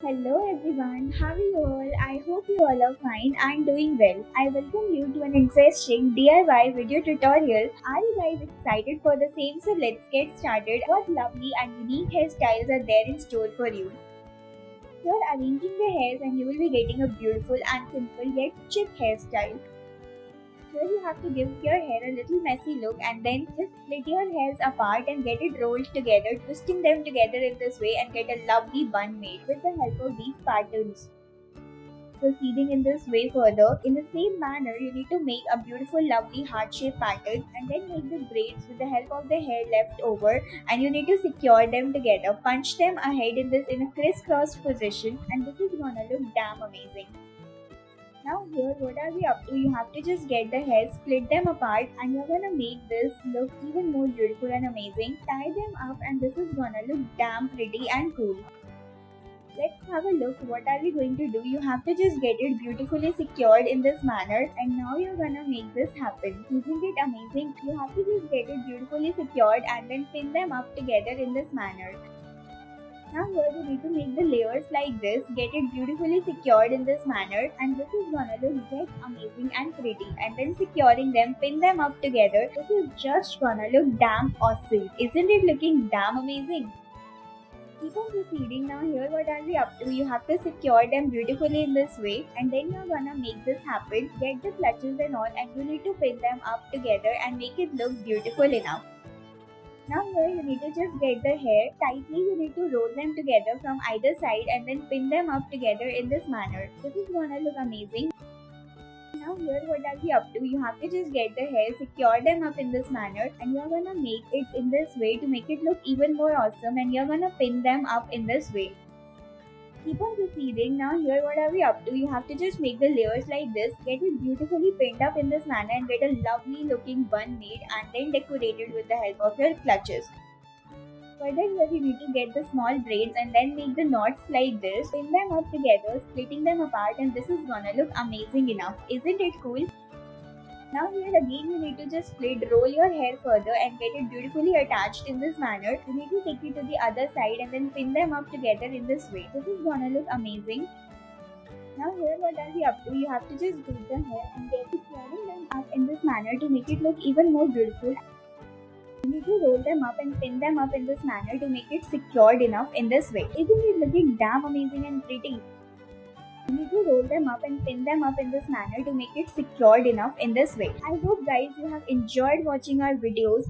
Hello everyone, how are you all? I hope you all are fine and doing well. I welcome you to an interesting DIY video tutorial. Are you guys excited for the same? So let's get started. What lovely and unique hairstyles are there in store for you? You're arranging the hairs and you will be getting a beautiful and simple yet chic hairstyle. Here you have to give your hair a little messy look and then just split your hairs apart and get it rolled together, twisting them together in this way and get a lovely bun made with the help of these patterns. Proceeding in this way further, in the same manner, you need to make a beautiful, lovely heart-shaped pattern and then make the braids with the help of the hair left over, and you need to secure them together. Punch them ahead in a crisscross position, and this is gonna look damn amazing. Now here, what are we up to? You have to just get the hair, split them apart, and you're gonna make this look even more beautiful and amazing. Tie them up, and this is gonna look damn pretty and cool. Let's have a look. What are we going to do? You have to just get it beautifully secured in this manner, and now you're gonna make this happen. Isn't it amazing? You have to just get it beautifully secured and then pin them up together in this manner. Now here we need to make the layers like this, get it beautifully secured in this manner, and this is gonna look just amazing and pretty. And then securing them, pin them up together. This is just gonna look damn awesome. Isn't it looking damn amazing? Keep on proceeding. Now here what are we up to? You have to secure them beautifully in this way, and then you're gonna make this happen. Get the clutches and all, and you need to pin them up together and make it look beautiful enough. Now here you need to just get the hair tightly. You need to roll them together from either side and then pin them up together in this manner. This is gonna look amazing. Now here what are we up to? You have to just get the hair, secure them up in this manner, and you're gonna make it in this way to make it look even more awesome, and you're gonna pin them up in this way. Keep on proceeding. Now here what are we up to? You have to just make the layers like this, get it beautifully pinned up in this manner and get a lovely looking bun made and then decorated with the help of your clutches. Further here you need to get the small braids and then make the knots like this, pin them up together, splitting them apart, and this is gonna look amazing enough. Isn't it cool? Now here again you need to just roll your hair further and get it beautifully attached in this manner. You need to take it to the other side and then pin them up together in this way. This is gonna look amazing. Now here what are we up to? You have to just get the hair and get it securing them up in this manner to make it look even more beautiful. You need to roll them up and pin them up in this manner to make it secured enough in this way. Isn't it looking damn amazing and pretty? You need to roll them up and pin them up in this manner to make it secured enough in this way. I hope guys you have enjoyed watching our videos.